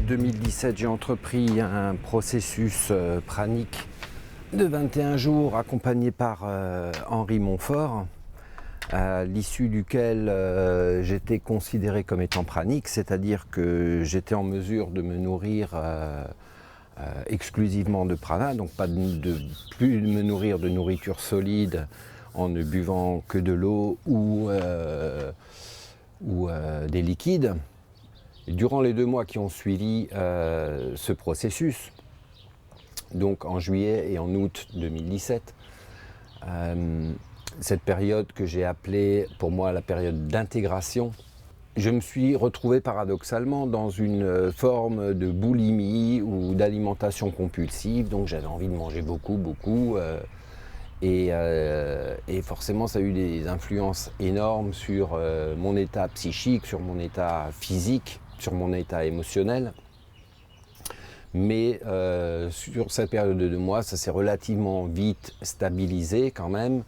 2017, j'ai entrepris un processus pranique de 21 jours accompagné par Henri Montfort, à l'issue duquel j'étais considéré comme étant pranique, c'est-à-dire que j'étais en mesure de me nourrir exclusivement de prana, donc pas plus me nourrir de nourriture solide en ne buvant que de l'eau ou des liquides. Et durant les 2 mois qui ont suivi ce processus, donc en juillet et en août 2017, cette période que j'ai appelée pour moi la période d'intégration, je me suis retrouvé paradoxalement dans une forme de boulimie ou d'alimentation compulsive, donc j'avais envie de manger beaucoup, et forcément ça a eu des influences énormes sur mon état psychique, sur mon état physique, sur mon état émotionnel. Mais sur cette période de 2 mois, ça s'est relativement vite stabilisé quand même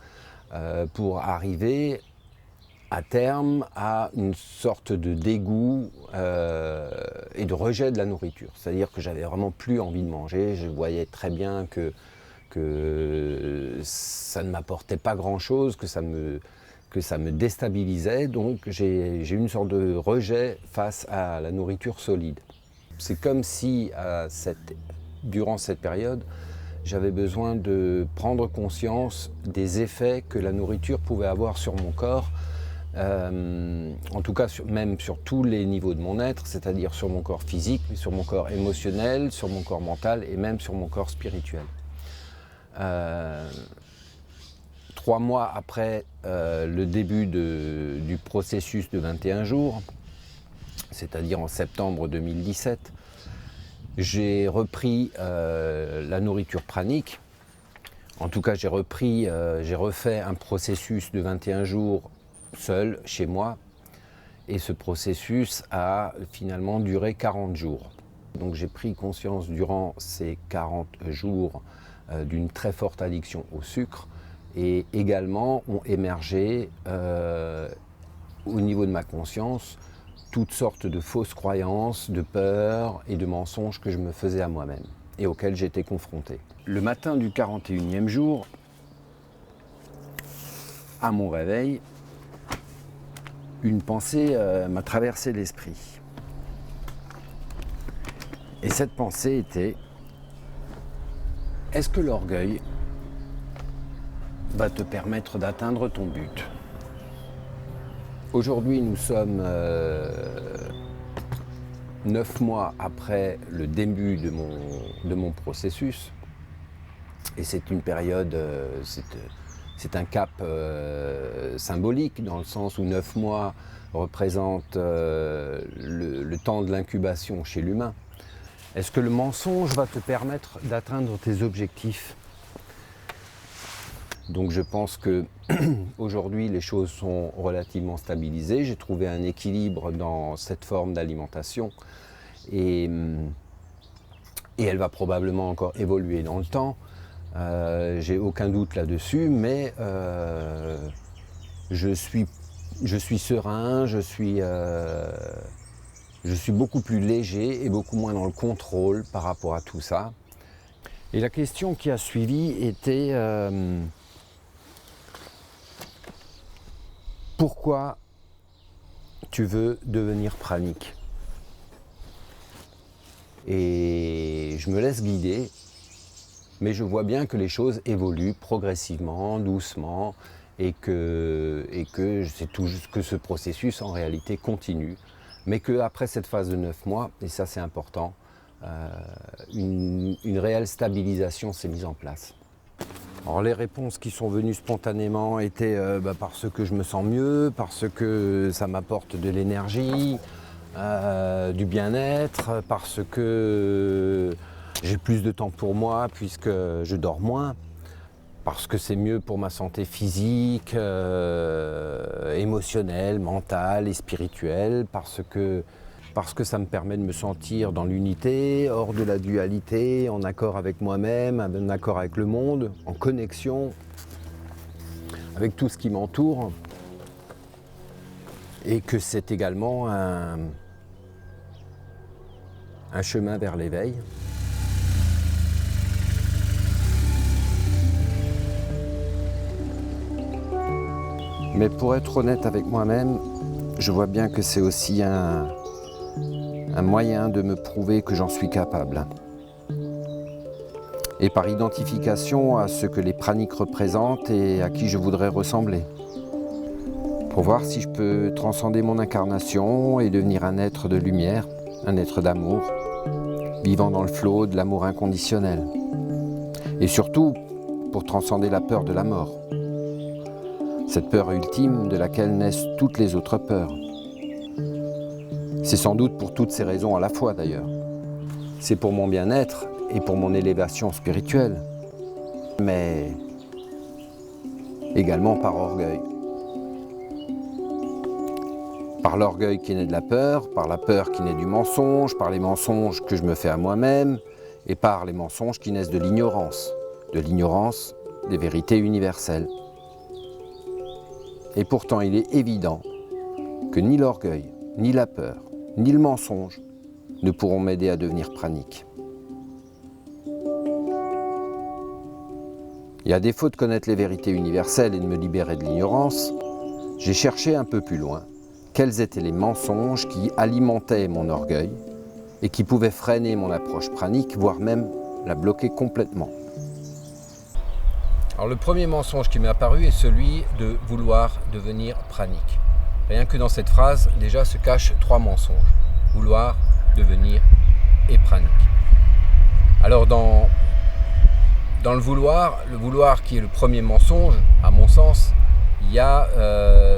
pour arriver à terme à une sorte de dégoût et de rejet de la nourriture. C'est-à-dire que j'avais vraiment plus envie de manger, je voyais très bien que ça ne m'apportait pas grand-chose, que ça me déstabilisait, donc j'ai eu une sorte de rejet face à la nourriture solide. C'est comme si, durant cette période, j'avais besoin de prendre conscience des effets que la nourriture pouvait avoir sur mon corps, en tout cas même sur tous les niveaux de mon être, c'est-à-dire sur mon corps physique, sur mon corps émotionnel, sur mon corps mental et même sur mon corps spirituel. 3 mois après le début du processus de 21 jours, c'est-à-dire en septembre 2017, j'ai repris la nourriture pranique. En tout cas, j'ai refait un processus de 21 jours seul, chez moi. Et ce processus a finalement duré 40 jours. Donc j'ai pris conscience durant ces 40 jours d'une très forte addiction au sucre. Et également ont émergé au niveau de ma conscience toutes sortes de fausses croyances, de peurs et de mensonges que je me faisais à moi-même et auxquels j'étais confronté. Le matin du 41e jour, à mon réveil, une pensée m'a traversé l'esprit. Et cette pensée était: est-ce que l'orgueil va te permettre d'atteindre ton but? Aujourd'hui, nous sommes 9 mois après le début de mon processus. Et c'est une période, c'est un cap symbolique, dans le sens où 9 mois représentent le temps de l'incubation chez l'humain. Est-ce que le mensonge va te permettre d'atteindre tes objectifs? Donc je pense que aujourd'hui les choses sont relativement stabilisées. J'ai trouvé un équilibre dans cette forme d'alimentation et elle va probablement encore évoluer dans le temps. J'ai aucun doute là-dessus, mais je suis serein, je suis beaucoup plus léger et beaucoup moins dans le contrôle par rapport à tout ça. Et la question qui a suivi était pourquoi tu veux devenir pranique? Et je me laisse guider, mais je vois bien que les choses évoluent progressivement, doucement, et que c'est tout juste que ce processus en réalité continue, mais qu'après cette phase de 9 mois, et ça c'est important, une réelle stabilisation s'est mise en place. Alors les réponses qui sont venues spontanément étaient parce que je me sens mieux, parce que ça m'apporte de l'énergie, du bien-être, parce que j'ai plus de temps pour moi puisque je dors moins, parce que c'est mieux pour ma santé physique, émotionnelle, mentale et spirituelle, parce que ça me permet de me sentir dans l'unité, hors de la dualité, en accord avec moi-même, en accord avec le monde, en connexion avec tout ce qui m'entoure, et que c'est également un chemin vers l'éveil. Mais pour être honnête avec moi-même, je vois bien que c'est aussi un moyen de me prouver que j'en suis capable. Et par identification à ce que les praniques représentent et à qui je voudrais ressembler. Pour voir si je peux transcender mon incarnation et devenir un être de lumière, un être d'amour, vivant dans le flot de l'amour inconditionnel. Et surtout, pour transcender la peur de la mort. Cette peur ultime de laquelle naissent toutes les autres peurs. C'est sans doute pour toutes ces raisons à la fois d'ailleurs. C'est pour mon bien-être et pour mon élévation spirituelle, mais également par orgueil. Par l'orgueil qui naît de la peur, par la peur qui naît du mensonge, par les mensonges que je me fais à moi-même, et par les mensonges qui naissent de l'ignorance des vérités universelles. Et pourtant, il est évident que ni l'orgueil, ni la peur, ni le mensonge ne pourront m'aider à devenir pranique. Et à défaut de connaître les vérités universelles et de me libérer de l'ignorance, j'ai cherché un peu plus loin quels étaient les mensonges qui alimentaient mon orgueil et qui pouvaient freiner mon approche pranique, voire même la bloquer complètement. Alors le premier mensonge qui m'est apparu est celui de vouloir devenir pranique. Rien que dans cette phrase, déjà se cachent 3 mensonges. Vouloir, devenir et pranique. Alors dans le vouloir qui est le premier mensonge, à mon sens, il y a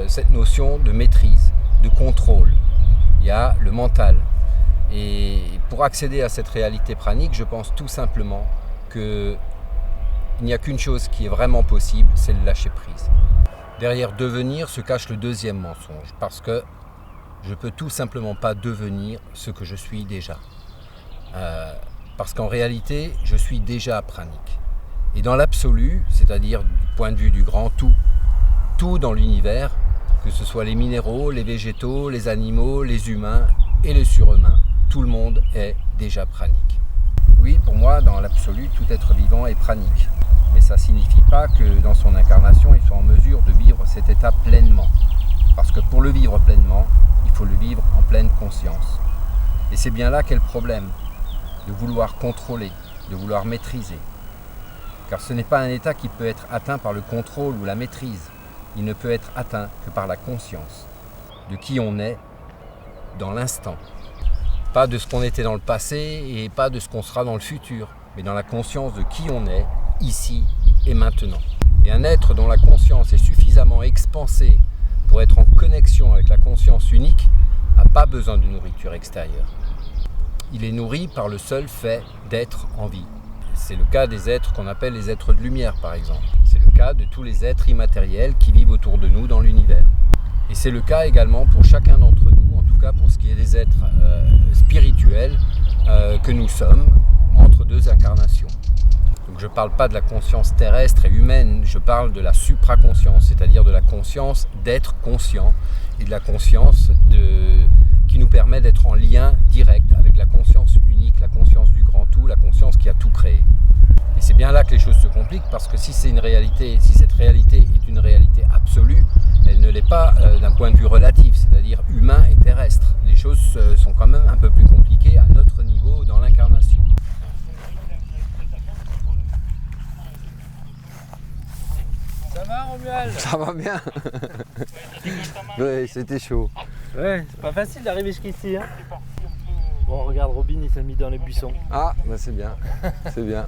cette notion de maîtrise, de contrôle. Il y a le mental. Et pour accéder à cette réalité pranique, je pense tout simplement qu'il n'y a qu'une chose qui est vraiment possible, c'est le lâcher prise. Derrière devenir se cache le deuxième mensonge, parce que je ne peux tout simplement pas devenir ce que je suis déjà. Parce qu'en réalité, je suis déjà pranique. Et dans l'absolu, c'est-à-dire du point de vue du grand tout dans l'univers, que ce soit les minéraux, les végétaux, les animaux, les humains et les surhumains, tout le monde est déjà pranique. Oui, pour moi, dans l'absolu, tout être vivant est pranique. Mais ça ne signifie pas que dans son incarnation, il soit en mesure de vivre cet état pleinement. Parce que pour le vivre pleinement, il faut le vivre en pleine conscience. Et c'est bien là qu'est le problème, de vouloir contrôler, de vouloir maîtriser. Car ce n'est pas un état qui peut être atteint par le contrôle ou la maîtrise. Il ne peut être atteint que par la conscience de qui on est dans l'instant. Pas de ce qu'on était dans le passé et pas de ce qu'on sera dans le futur, mais dans la conscience de qui on est ici et maintenant. Et un être dont la conscience est suffisamment expansée pour être en connexion avec la conscience unique n'a pas besoin de nourriture extérieure. Il est nourri par le seul fait d'être en vie. C'est le cas des êtres qu'on appelle les êtres de lumière par exemple. C'est le cas de tous les êtres immatériels qui vivent autour de nous dans l'univers. Et c'est le cas également pour chacun d'entre nous, en tout cas pour ce qui est des êtres spirituels que nous sommes entre 2 incarnations. Donc je ne parle pas de la conscience terrestre et humaine, je parle de la supraconscience, c'est-à-dire de la conscience d'être conscient et de la conscience qui nous permet d'être en lien direct avec la conscience unique, la conscience du grand tout, la conscience qui a tout créé. Et c'est bien là que les choses se compliquent, parce que si cette réalité est une réalité absolue, elle ne l'est pas d'un point de vue relatif, c'est-à-dire humain et terrestre. Les choses sont quand même un peu plus compliquées à notre niveau dans l'incarnation. Ça va, Romuald? Ça va bien. Oui, c'était chaud. Ouais, c'est pas facile d'arriver jusqu'ici. Hein. Bon, regarde, Robin, il s'est mis dans les buissons. Ah, bah c'est bien, c'est bien.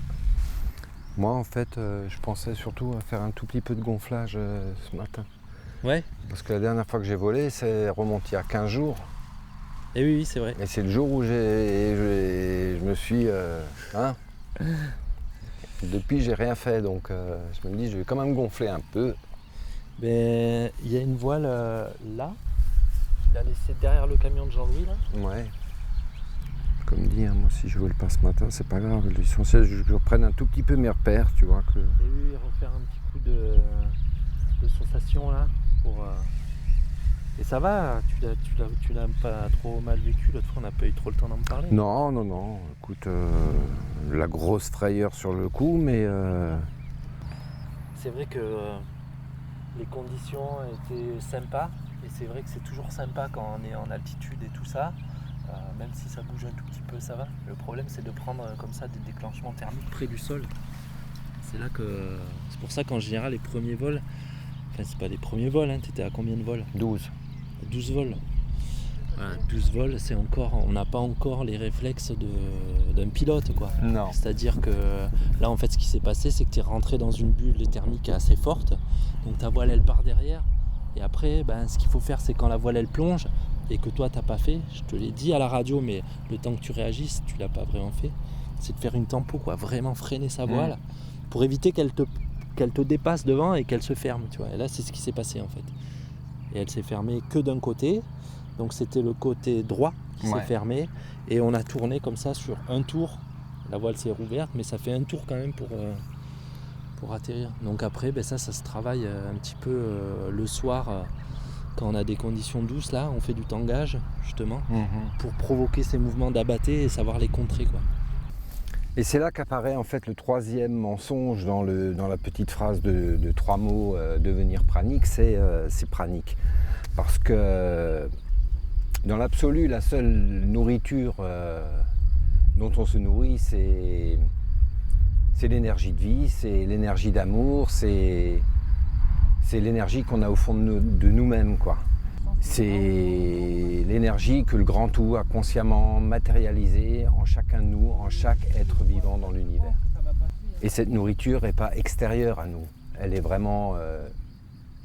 Moi, en fait, je pensais surtout à faire un tout petit peu de gonflage ce matin. Ouais. Parce que la dernière fois que j'ai volé, c'est remonté il y a 15 jours. Et oui, c'est vrai. Et c'est le jour où je me suis... Depuis, j'ai rien fait, donc je me dis, je vais quand même gonfler un peu. Ben, il y a une voile là. Il a laissé derrière le camion de Jean-Louis, là. Ouais. Comme dit, hein, moi si je vole pas ce matin, c'est pas grave. L'essentiel, c'est que je reprenne un tout petit peu mes repères, tu vois. Que... Et oui, refaire un petit coup de sensation, là, pour Et ça va, tu l'as pas trop mal vécu, l'autre fois on n'a pas eu trop le temps d'en parler. Non, écoute, la grosse frayeur sur le coup, mais C'est vrai que les conditions étaient sympas, et c'est vrai que c'est toujours sympa quand on est en altitude et tout ça, même si ça bouge un tout petit peu, ça va. Le problème c'est de prendre comme ça des déclenchements thermiques près du sol. C'est pour ça qu'en général les premiers vols, enfin c'est pas les premiers vols, hein, t'étais à combien de vols? 12. 12 vols. Voilà, 12 vols, c'est encore, on n'a pas encore les réflexes d'un pilote, quoi. Non. C'est-à-dire que là, en fait, ce qui s'est passé, c'est que tu es rentré dans une bulle thermique assez forte. Donc ta voile, elle part derrière. Et après, ce qu'il faut faire, c'est quand la voile, elle plonge et que toi, t'as pas fait, je te l'ai dit à la radio, mais le temps que tu réagisses, tu l'as pas vraiment fait, c'est de faire une tempo, quoi. Vraiment freiner sa voile pour éviter qu'elle te dépasse devant et qu'elle se ferme, tu vois. Et là, c'est ce qui s'est passé, en fait. Et elle s'est fermée que d'un côté. Donc c'était le côté droit qui s'est fermé et on a tourné comme ça sur un tour. La voile s'est rouverte, mais ça fait un tour quand même pour atterrir. Donc après, ça se travaille un petit peu le soir quand on a des conditions douces. Là, on fait du tangage justement pour provoquer ces mouvements d'abatté et savoir les contrer, quoi. Et c'est là qu'apparaît en fait le troisième mensonge dans la petite phrase de 3 mots devenir pranique, c'est pranique. Parce que dans l'absolu, la seule nourriture dont on se nourrit, c'est l'énergie de vie, c'est l'énergie d'amour, c'est l'énergie qu'on a au fond de nous-mêmes, quoi. C'est l'énergie que le grand tout a consciemment matérialisée en chacun de nous, en chaque être vivant dans l'univers. Et cette nourriture n'est pas extérieure à nous, elle est vraiment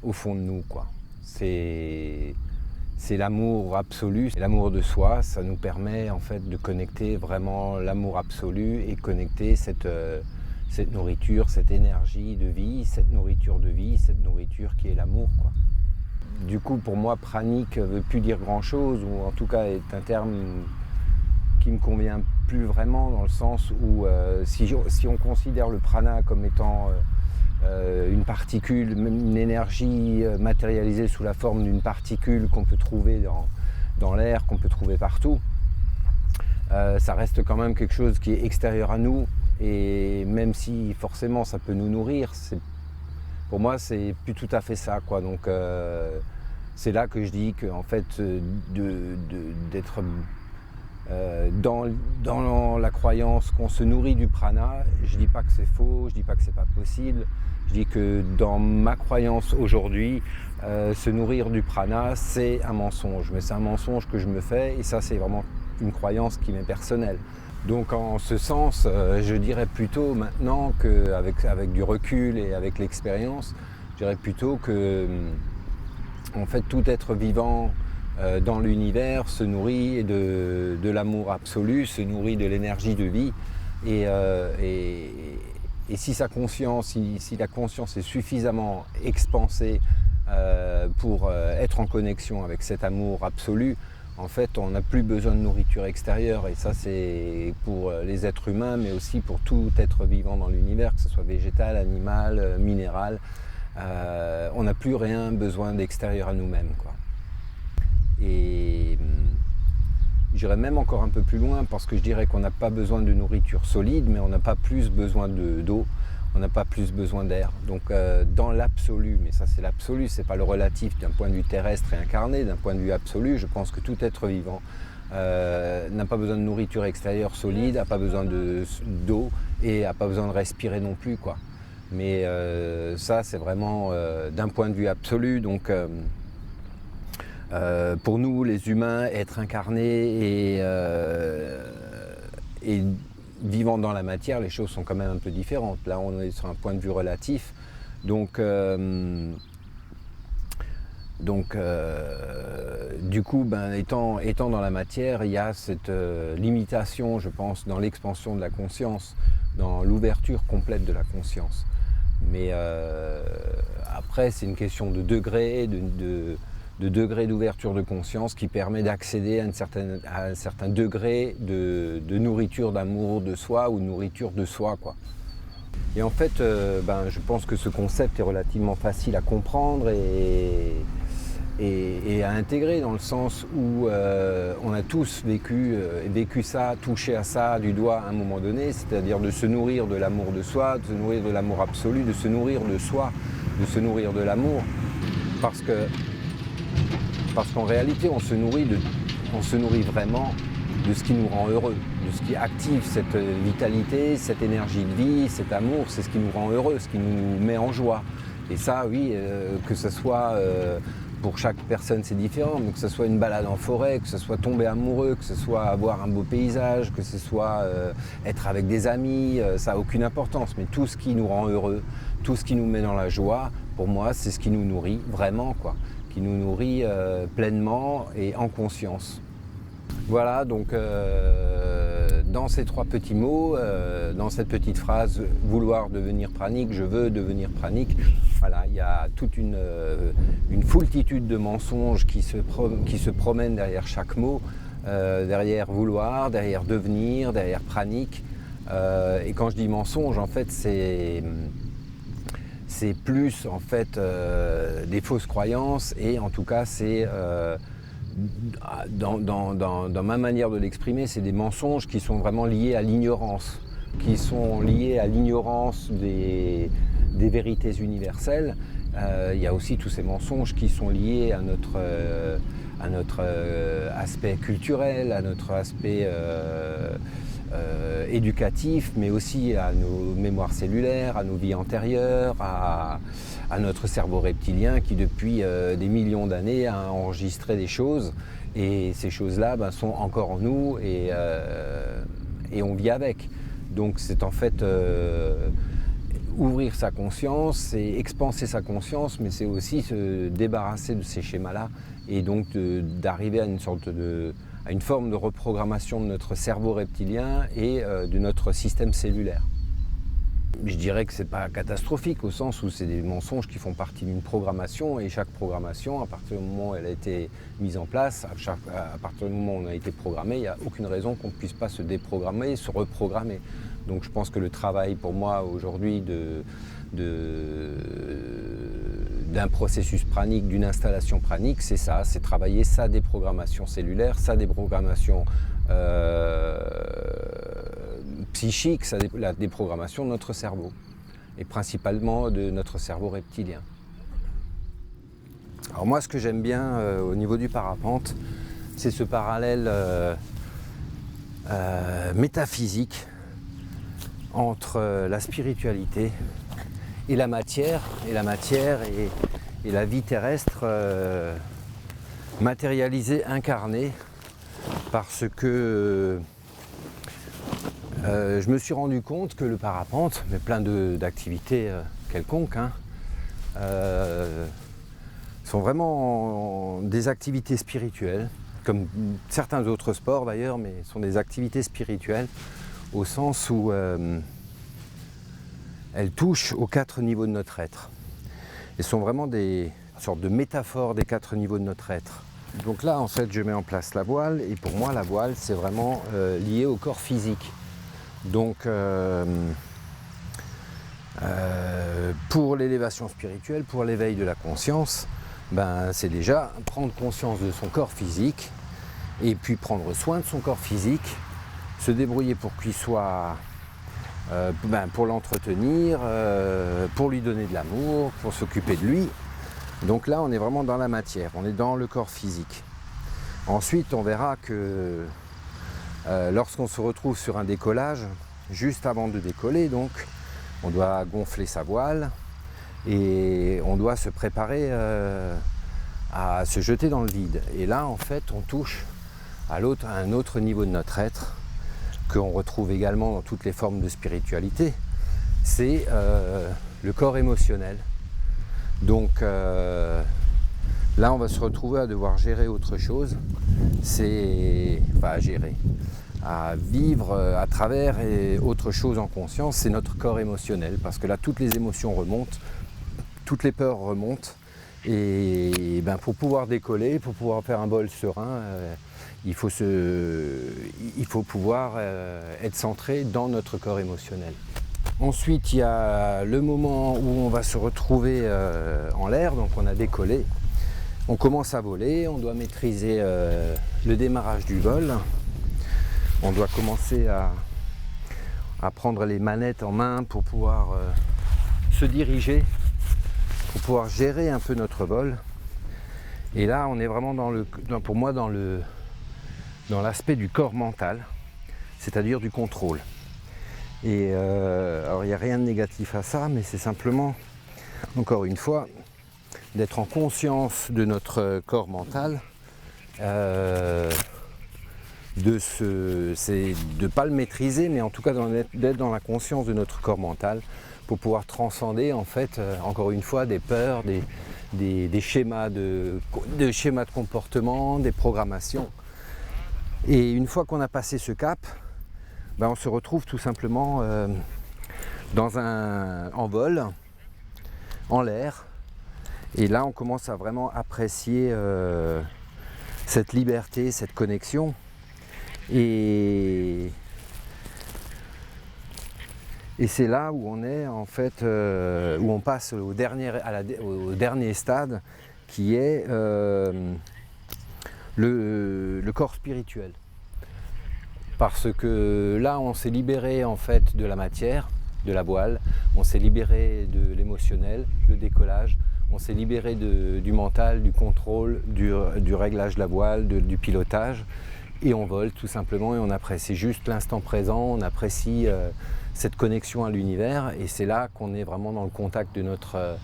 au fond de nous, quoi. C'est l'amour absolu, l'amour de soi, ça nous permet en fait de connecter vraiment l'amour absolu et connecter cette nourriture, cette énergie de vie, cette nourriture de vie, cette nourriture qui est l'amour, quoi. Du coup, pour moi, pranique ne veut plus dire grand-chose, ou en tout cas est un terme qui ne me convient plus vraiment, dans le sens où si on considère le prana comme étant une particule, une énergie matérialisée sous la forme d'une particule qu'on peut trouver dans l'air, qu'on peut trouver partout, ça reste quand même quelque chose qui est extérieur à nous, et même si forcément ça peut nous nourrir, pour moi c'est plus tout à fait ça, quoi. Donc c'est là que je dis que en fait d'être dans la croyance qu'on se nourrit du prana, je dis pas que c'est faux, je dis pas que c'est pas possible. Je dis que dans ma croyance aujourd'hui, se nourrir du prana, c'est un mensonge. Mais c'est un mensonge que je me fais, et ça, c'est vraiment une croyance qui m'est personnelle. Donc en ce sens, je dirais plutôt maintenant qu'avec du recul et avec l'expérience, je dirais plutôt que en fait, tout être vivant dans l'univers se nourrit de l'amour absolu, se nourrit de l'énergie de vie. Et si sa conscience, si la conscience est suffisamment expansée pour être en connexion avec cet amour absolu, en fait, on n'a plus besoin de nourriture extérieure. Et ça, c'est pour les êtres humains, mais aussi pour tout être vivant dans l'univers, que ce soit végétal, animal, minéral. On n'a plus rien besoin d'extérieur à nous-mêmes, quoi. Et j'irais même encore un peu plus loin, parce que je dirais qu'on n'a pas besoin de nourriture solide, mais on n'a pas plus besoin d'eau, on n'a pas plus besoin d'air. Donc dans l'absolu, mais ça c'est l'absolu, c'est pas le relatif d'un point de vue terrestre et incarné, d'un point de vue absolu, je pense que tout être vivant n'a pas besoin de nourriture extérieure solide, n'a pas besoin d'eau et n'a pas besoin de respirer non plus, quoi. Mais ça c'est vraiment d'un point de vue absolu. Donc pour nous les humains, être incarnés et vivant dans la matière, les choses sont quand même un peu différentes. Là on est sur un point de vue relatif. Donc du coup, étant dans la matière, il y a cette limitation, je pense, dans l'expansion de la conscience, dans l'ouverture complète de la conscience. Mais après, c'est une question de degré, de degré d'ouverture de conscience qui permet d'accéder à un certain degré de nourriture d'amour de soi ou nourriture de soi, quoi. Et en fait, je pense que ce concept est relativement facile à comprendre et à intégrer dans le sens où on a tous vécu ça, touché à ça du doigt à un moment donné, c'est-à-dire de se nourrir de l'amour de soi, de se nourrir de l'amour absolu, de se nourrir de soi, de se nourrir de l'amour. Parce qu'en réalité, on se nourrit vraiment de ce qui nous rend heureux, de ce qui active cette vitalité, cette énergie de vie, cet amour, c'est ce qui nous rend heureux, ce qui nous met en joie. Et ça, oui, que ce soit pour chaque personne, c'est différent, mais que ce soit une balade en forêt, que ce soit tomber amoureux, que ce soit avoir un beau paysage, que ce soit être avec des amis, ça n'a aucune importance. Mais tout ce qui nous rend heureux, tout ce qui nous met dans la joie, pour moi, c'est ce qui nous nourrit vraiment, quoi, qui nous nourrit pleinement et en conscience. Voilà, donc dans ces 3 petits mots, dans cette petite phrase « vouloir devenir pranique »,« je veux devenir pranique », voilà, il y a toute une foultitude de mensonges qui se promènent derrière chaque mot, derrière vouloir, derrière devenir, derrière pranique. Et quand je dis mensonge, en fait, c'est plus en fait des fausses croyances, et en tout cas c'est dans ma manière de l'exprimer, c'est des mensonges qui sont vraiment liés à l'ignorance, qui sont liés à l'ignorance des vérités universelles. Il y a aussi tous ces mensonges qui sont liés à notre aspect culturel, à notre aspect éducatif, mais aussi à nos mémoires cellulaires, à nos vies antérieures, à notre cerveau reptilien qui depuis des millions d'années a enregistré des choses, et ces choses-là sont encore en nous, et on vit avec. Donc c'est en fait ouvrir sa conscience, c'est expanser sa conscience, mais c'est aussi se débarrasser de ces schémas-là, et donc d'arriver à une forme de reprogrammation de notre cerveau reptilien et de notre système cellulaire. Je dirais que ce n'est pas catastrophique, au sens où c'est des mensonges qui font partie d'une programmation, et chaque programmation, à partir du moment où elle a été mise en place, à partir du moment où on a été programmé, il n'y a aucune raison qu'on ne puisse pas se déprogrammer, se reprogrammer. Donc je pense que le travail pour moi aujourd'hui d'un processus pranique, d'une installation pranique, c'est ça, c'est travailler sa déprogrammation cellulaire, sa déprogrammation psychique, la déprogrammation de notre cerveau, et principalement de notre cerveau reptilien. Alors moi, ce que j'aime bien au niveau du parapente, c'est ce parallèle métaphysique entre la spiritualité et la matière, et la vie terrestre matérialisée, incarnée, parce que je me suis rendu compte que le parapente, mais plein d'activités quelconques, sont vraiment des activités spirituelles, comme certains autres sports d'ailleurs, mais sont des activités spirituelles au sens où elles touchent aux 4 niveaux de notre être. Elles sont vraiment des sortes de métaphores des 4 niveaux de notre être. Donc là, en fait, je mets en place la voile, et pour moi, la voile, c'est vraiment lié au corps physique. Donc, pour l'élévation spirituelle, pour l'éveil de la conscience, c'est déjà prendre conscience de son corps physique, et puis prendre soin de son corps physique, se débrouiller pour qu'il soit, pour l'entretenir, pour lui donner de l'amour, pour s'occuper de lui. Donc là, on est vraiment dans la matière, on est dans le corps physique. Ensuite, on verra que lorsqu'on se retrouve sur un décollage, juste avant de décoller, donc, on doit gonfler sa voile et on doit se préparer à se jeter dans le vide. Et là, en fait, on touche à un autre niveau de notre être, qu'on retrouve également dans toutes les formes de spiritualité, c'est le corps émotionnel. Donc là, on va se retrouver à devoir gérer autre chose, à vivre à travers autre chose en conscience, c'est notre corps émotionnel, parce que là, toutes les émotions remontent, toutes les peurs remontent, et pour pouvoir décoller, pour pouvoir faire un vol serein, il faut pouvoir être centré dans notre corps émotionnel. Ensuite, il y a le moment où on va se retrouver en l'air, donc on a décollé. On commence à voler, on doit maîtriser le démarrage du vol. On doit commencer à prendre les manettes en main pour pouvoir se diriger, pour pouvoir gérer un peu notre vol. Et là, on est vraiment pour moi dans l'aspect du corps mental, c'est-à-dire du contrôle. Et alors il n'y a rien de négatif à ça, mais c'est simplement, encore une fois, d'être en conscience de notre corps mental, c'est de ne pas le maîtriser, mais en tout cas d'être dans la conscience de notre corps mental pour pouvoir transcender en fait, encore une fois, des peurs, des schémas de comportement, des programmations. Et une fois qu'on a passé ce cap, on se retrouve tout simplement en vol, en l'air. Et là, on commence à vraiment apprécier cette liberté, cette connexion. Et c'est là où on est en fait, où on passe au dernier stade, qui est le corps spirituel. Parce que là, on s'est libéré en fait de la matière, de la voile, on s'est libéré de l'émotionnel, le décollage, on s'est libéré du mental, du contrôle, du réglage de la voile, du pilotage, et on vole tout simplement et on apprécie juste l'instant présent, on apprécie cette connexion à l'univers, et c'est là qu'on est vraiment dans le contact de notre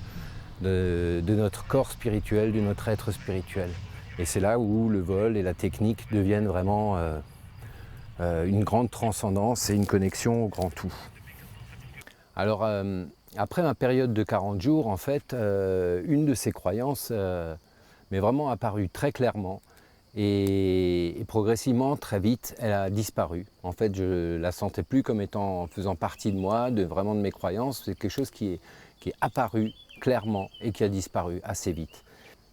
corps spirituel, de notre être spirituel. Et c'est là où le vol et la technique deviennent vraiment une grande transcendance et une connexion au grand tout. Alors après ma période de 40 jours, en fait, une de ces croyances m'est vraiment apparue très clairement, et progressivement, très vite, elle a disparu. En fait, je la sentais plus comme faisant partie de moi, vraiment de mes croyances. C'est quelque chose qui est apparu clairement et qui a disparu assez vite.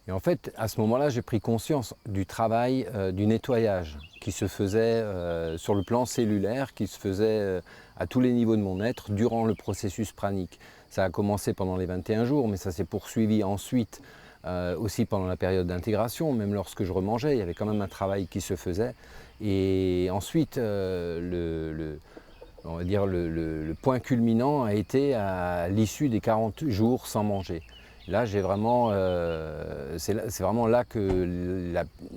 Et en fait, à ce moment-là, j'ai pris conscience du travail, du nettoyage qui se faisait sur le plan cellulaire, qui se faisait à tous les niveaux de mon être durant le processus pranique. Ça a commencé pendant les 21 jours, mais ça s'est poursuivi ensuite aussi pendant la période d'intégration. Même lorsque je remangeais, il y avait quand même un travail qui se faisait. Et ensuite, on va dire le point culminant a été à l'issue des 40 jours sans manger. Là, c'est vraiment là que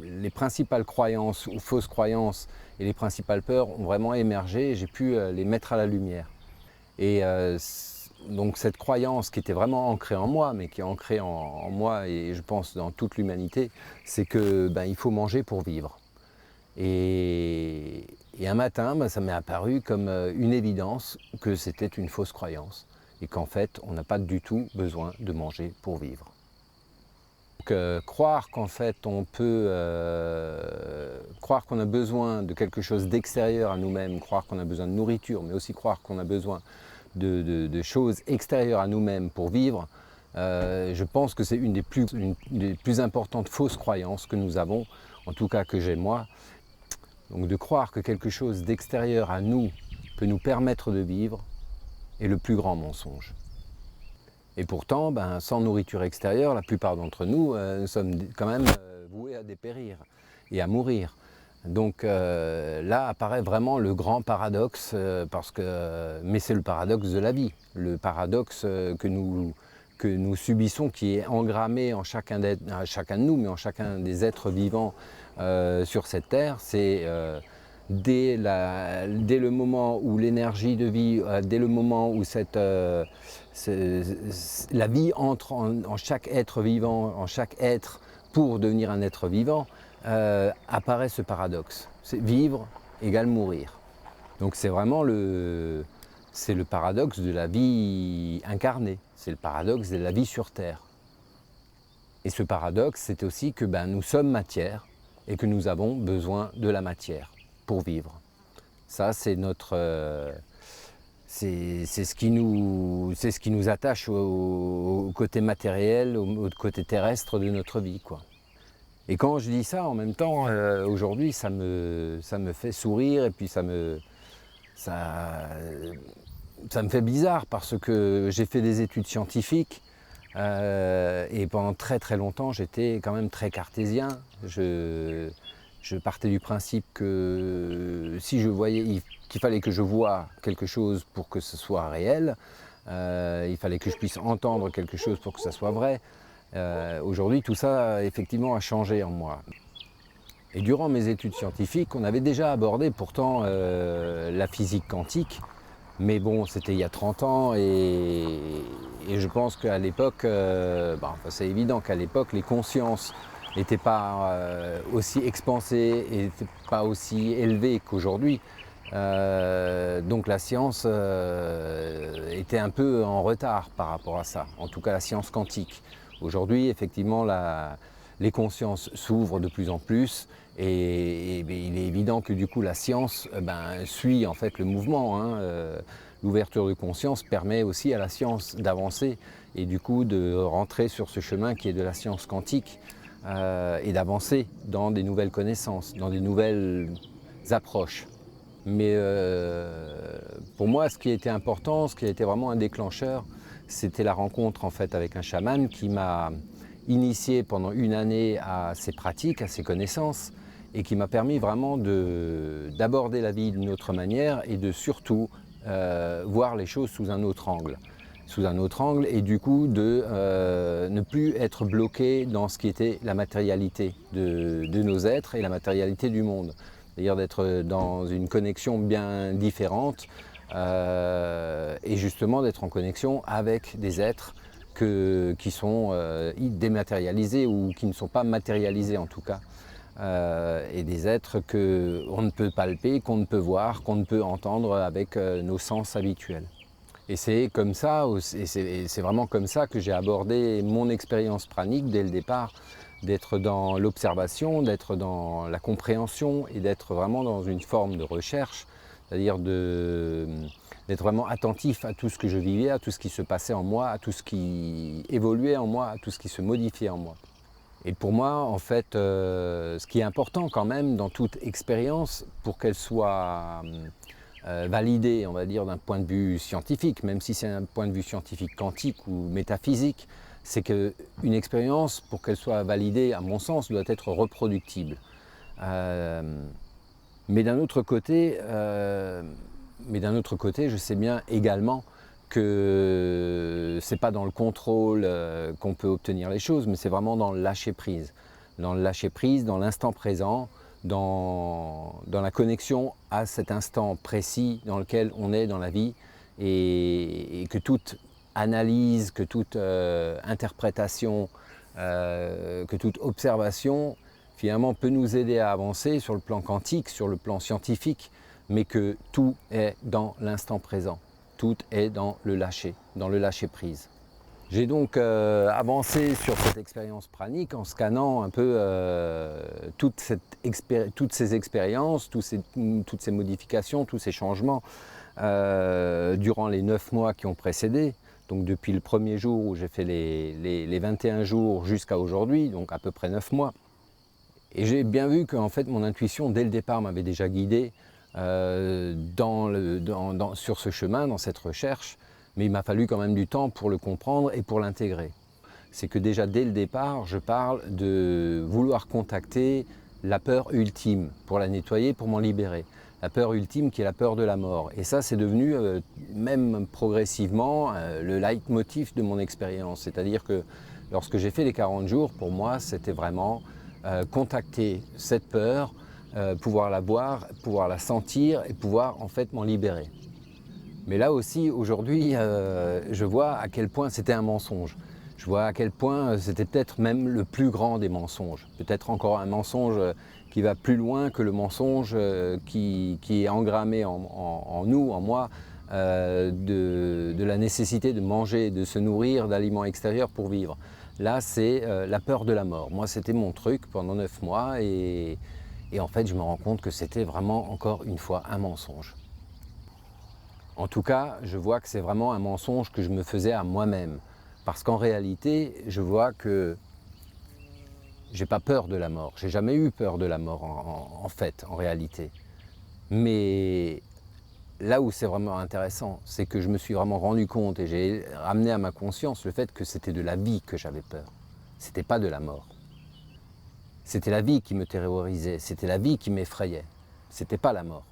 les principales croyances ou fausses croyances et les principales peurs ont vraiment émergé, et j'ai pu les mettre à la lumière. Et donc cette croyance qui était vraiment ancrée en moi, mais qui est ancrée en moi et je pense dans toute l'humanité, c'est que il faut manger pour vivre. Et un matin, ça m'est apparu comme une évidence que c'était une fausse croyance, et qu'en fait, on n'a pas du tout besoin de manger pour vivre. Donc, croire qu'en fait, croire qu'on a besoin de quelque chose d'extérieur à nous-mêmes, croire qu'on a besoin de nourriture, mais aussi croire qu'on a besoin de choses extérieures à nous-mêmes pour vivre, je pense que c'est une des plus importantes fausses croyances que nous avons, en tout cas que j'ai moi. Donc de croire que quelque chose d'extérieur à nous peut nous permettre de vivre est le plus grand mensonge. Et pourtant, sans nourriture extérieure, la plupart d'entre nous, nous sommes quand même voués à dépérir et à mourir. Donc là apparaît vraiment le grand paradoxe, mais c'est le paradoxe de la vie, le paradoxe que nous subissons, qui est engrammé en chacun de nous, mais en chacun des êtres vivants sur cette terre. C'est dès le moment où l'énergie de vie, dès le moment où la vie entre en chaque être vivant, en chaque être pour devenir un être vivant, apparaît ce paradoxe. C'est vivre égale mourir. Donc c'est vraiment le paradoxe de la vie incarnée, c'est le paradoxe de la vie sur Terre. Et ce paradoxe, c'est aussi que nous sommes matière et que nous avons besoin de la matière pour vivre. Ça, c'est c'est ce qui nous attache au côté matériel, au côté terrestre de notre vie, quoi. Et quand je dis ça, en même temps, aujourd'hui, ça me fait sourire, et puis ça me fait bizarre, parce que j'ai fait des études scientifiques, Et pendant très très longtemps, j'étais quand même très cartésien. Je partais du principe que si je voyais, qu'il fallait que je voie quelque chose pour que ce soit réel, il fallait que je puisse entendre quelque chose pour que ça soit vrai. Aujourd'hui, tout ça, effectivement, a changé en moi. Et durant mes études scientifiques, on avait déjà abordé pourtant la physique quantique, mais bon, c'était il y a 30 ans et je pense qu'à l'époque, c'est évident qu'à l'époque, les consciences n'étaient pas aussi expansées et n'étaient pas aussi élevées qu'aujourd'hui. Donc la science était un peu en retard par rapport à ça, en tout cas la science quantique. Aujourd'hui, effectivement, les consciences s'ouvrent de plus en plus et il est évident que du coup la science suit en fait le mouvement. L'ouverture de conscience permet aussi à la science d'avancer et du coup de rentrer sur ce chemin qui est de la science quantique et d'avancer dans des nouvelles connaissances, dans des nouvelles approches. Mais pour moi, ce qui a été important, ce qui a été vraiment un déclencheur, c'était la rencontre en fait avec un chaman qui m'a initié pendant une année à ces pratiques, à ces connaissances, et qui m'a permis vraiment d'aborder la vie d'une autre manière et de surtout voir les choses sous un autre angle. Et du coup de ne plus être bloqué dans ce qui était la matérialité de nos êtres et la matérialité du monde. C'est-à-dire d'être dans une connexion bien différente et justement d'être en connexion avec des êtres qui sont dématérialisés ou qui ne sont pas matérialisés en tout cas. Et des êtres qu'on ne peut palper, qu'on ne peut voir, qu'on ne peut entendre avec nos sens habituels. Et c'est comme ça, c'est vraiment comme ça que j'ai abordé mon expérience pranique dès le départ, d'être dans l'observation, d'être dans la compréhension et d'être vraiment dans une forme de recherche, c'est-à-dire d'être vraiment attentif à tout ce que je vivais, à tout ce qui se passait en moi, à tout ce qui évoluait en moi, à tout ce qui se modifiait en moi. Et pour moi, en fait, ce qui est important quand même dans toute expérience, pour qu'elle soit validée, on va dire, d'un point de vue scientifique, même si c'est un point de vue scientifique quantique ou métaphysique, c'est qu'une expérience, pour qu'elle soit validée, à mon sens, doit être reproductible. Mais d'un autre côté, je sais bien également que c'est pas dans le contrôle qu'on peut obtenir les choses, mais c'est vraiment dans le lâcher prise. Dans le lâcher prise, dans l'instant présent, dans la connexion à cet instant précis dans lequel on est dans la vie et que toute analyse, que toute interprétation, que toute observation finalement peut nous aider à avancer sur le plan quantique, sur le plan scientifique, mais que tout est dans l'instant présent, tout est dans le lâcher prise. J'ai donc avancé sur cette expérience pranique en scannant un peu toutes ces expériences, toutes ces modifications, tous ces changements durant les 9 mois qui ont précédé. Donc depuis le premier jour où j'ai fait les 21 jours jusqu'à aujourd'hui, donc à peu près 9 mois. Et j'ai bien vu qu'en fait mon intuition dès le départ m'avait déjà guidé sur ce chemin, dans cette recherche, mais il m'a fallu quand même du temps pour le comprendre et pour l'intégrer. C'est que déjà dès le départ, je parle de vouloir contacter la peur ultime pour la nettoyer, pour m'en libérer. La peur ultime qui est la peur de la mort. Et ça, c'est devenu, même progressivement, le leitmotiv de mon expérience. C'est-à-dire que lorsque j'ai fait les 40 jours, pour moi, c'était vraiment contacter cette peur, pouvoir la voir, pouvoir la sentir et pouvoir en fait m'en libérer. Mais là aussi, aujourd'hui, je vois à quel point c'était un mensonge. Je vois à quel point c'était peut-être même le plus grand des mensonges. Peut-être encore un mensonge qui va plus loin que le mensonge qui est engrammé en nous, en moi, de la nécessité de manger, de se nourrir d'aliments extérieurs pour vivre. Là, c'est la peur de la mort. Moi, c'était mon truc pendant 9 mois et en fait, je me rends compte que c'était vraiment, encore une fois, un mensonge. En tout cas, je vois que c'est vraiment un mensonge que je me faisais à moi-même. Parce qu'en réalité, je vois que j'ai pas peur de la mort. J'ai jamais eu peur de la mort, en fait, en réalité. Mais là où c'est vraiment intéressant, c'est que je me suis vraiment rendu compte et j'ai ramené à ma conscience le fait que c'était de la vie que j'avais peur. C'était pas de la mort. C'était la vie qui me terrorisait, c'était la vie qui m'effrayait. C'était pas la mort.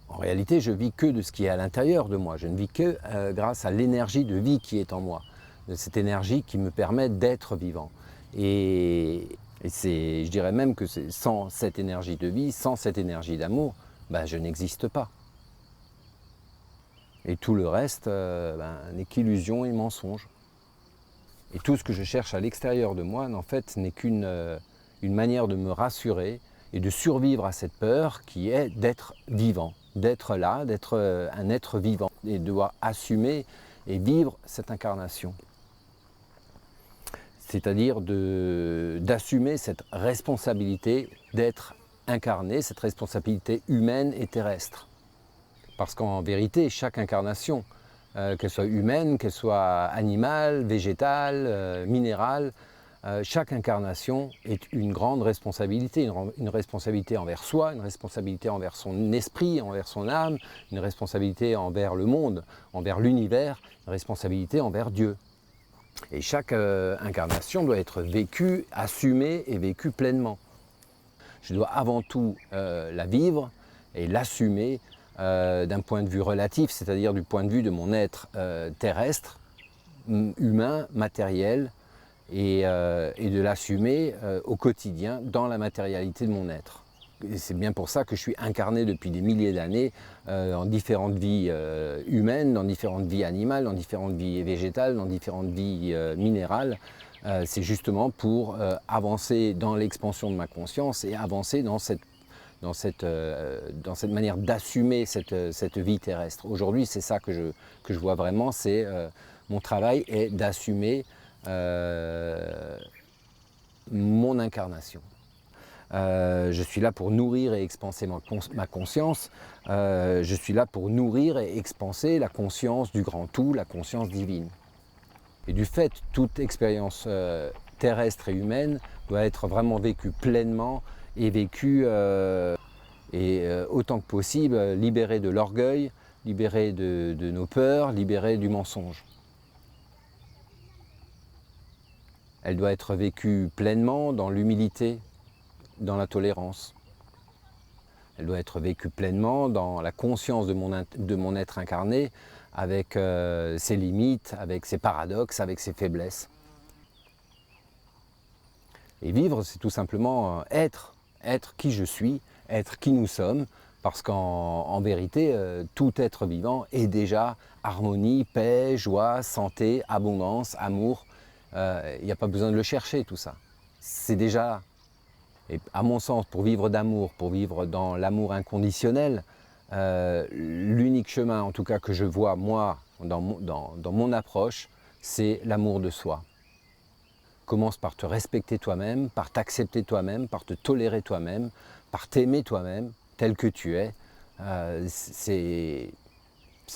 En réalité, je vis que de ce qui est à l'intérieur de moi. Je ne vis que grâce à l'énergie de vie qui est en moi. De cette énergie qui me permet d'être vivant. Et je dirais même que sans cette énergie de vie, sans cette énergie d'amour, ben, je n'existe pas. Et tout le reste n'est qu'illusion et mensonge. Et tout ce que je cherche à l'extérieur de moi, en fait, n'est qu'une une manière de me rassurer et de survivre à cette peur qui est d'être vivant, d'être là, d'être un être vivant et de devoir assumer et vivre cette incarnation. C'est-à-dire d'assumer cette responsabilité d'être incarné, cette responsabilité humaine et terrestre. Parce qu'en vérité, chaque incarnation, qu'elle soit humaine, qu'elle soit animale, végétale, minérale, chaque incarnation est une grande responsabilité, une responsabilité envers soi, une responsabilité envers son esprit, envers son âme, une responsabilité envers le monde, envers l'univers, une responsabilité envers Dieu. Et chaque incarnation doit être vécue, assumée et vécue pleinement. Je dois avant tout la vivre et l'assumer d'un point de vue relatif, c'est-à-dire du point de vue de mon être terrestre, humain, matériel, et de l'assumer au quotidien dans la matérialité de mon être. Et c'est bien pour ça que je suis incarné depuis des milliers d'années dans différentes vies humaines, dans différentes vies animales, dans différentes vies végétales, dans différentes vies minérales. C'est justement pour avancer dans l'expansion de ma conscience et avancer dans cette manière d'assumer cette vie terrestre. Aujourd'hui, c'est ça que je vois vraiment, c'est mon travail est d'assumer mon incarnation. Je suis là pour nourrir et expanser ma conscience. Je suis là pour nourrir et expanser la conscience du grand tout, la conscience divine. Et du fait, toute expérience terrestre et humaine doit être vraiment vécue pleinement et vécue autant que possible, libérée de l'orgueil, libérée de nos peurs, libérée du mensonge. Elle doit être vécue pleinement dans l'humilité, dans la tolérance. Elle doit être vécue pleinement dans la conscience de mon être incarné, avec ses limites, avec ses paradoxes, avec ses faiblesses. Et vivre, c'est tout simplement être qui je suis, être qui nous sommes, parce qu'en vérité, tout être vivant est déjà harmonie, paix, joie, santé, abondance, amour. Il n'y a pas besoin de le chercher, tout ça. C'est déjà là. Et à mon sens, pour vivre d'amour, pour vivre dans l'amour inconditionnel, l'unique chemin, en tout cas que je vois moi, dans mon approche, c'est l'amour de soi. Commence par te respecter toi-même, par t'accepter toi-même, par te tolérer toi-même, par t'aimer toi-même, tel que tu es. C'est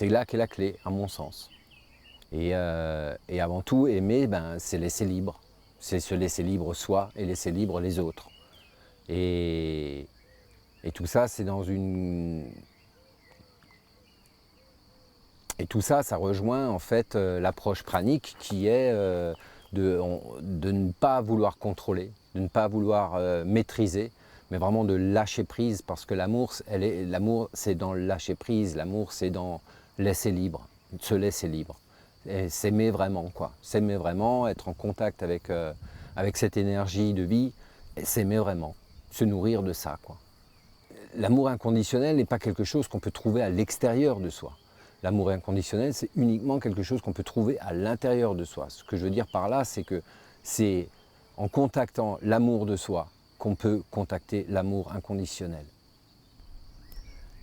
là qu'est la clé, à mon sens. Et avant tout, aimer, c'est laisser libre. C'est se laisser libre soi et laisser libre les autres. Et tout ça, c'est dans une... Et tout ça, ça rejoint en fait l'approche pranique qui est de ne pas vouloir contrôler, de ne pas vouloir maîtriser, mais vraiment de lâcher prise, parce que l'amour, c'est dans le lâcher prise, l'amour, c'est dans laisser libre, se laisser libre. Et s'aimer vraiment, quoi. S'aimer vraiment, être en contact avec cette énergie de vie, et s'aimer vraiment, se nourrir de ça, quoi. L'amour inconditionnel n'est pas quelque chose qu'on peut trouver à l'extérieur de soi. L'amour inconditionnel, c'est uniquement quelque chose qu'on peut trouver à l'intérieur de soi. Ce que je veux dire par là, c'est que c'est en contactant l'amour de soi qu'on peut contacter l'amour inconditionnel.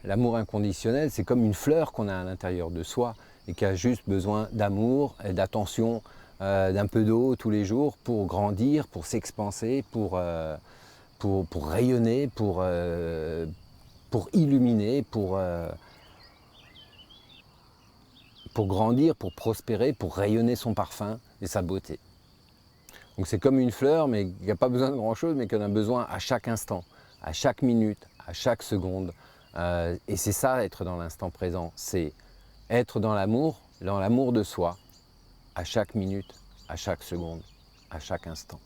L'amour inconditionnel, c'est comme une fleur qu'on a à l'intérieur de soi et qui a juste besoin d'amour et d'attention, d'un peu d'eau tous les jours pour grandir, pour s'expanser, pour rayonner, pour illuminer, pour grandir, pour prospérer, pour rayonner son parfum et sa beauté. Donc c'est comme une fleur, mais qui n'a pas besoin de grand-chose, mais qui en a besoin à chaque instant, à chaque minute, à chaque seconde, Et c'est ça, être dans l'instant présent. C'est être dans l'amour de soi, à chaque minute, à chaque seconde, à chaque instant.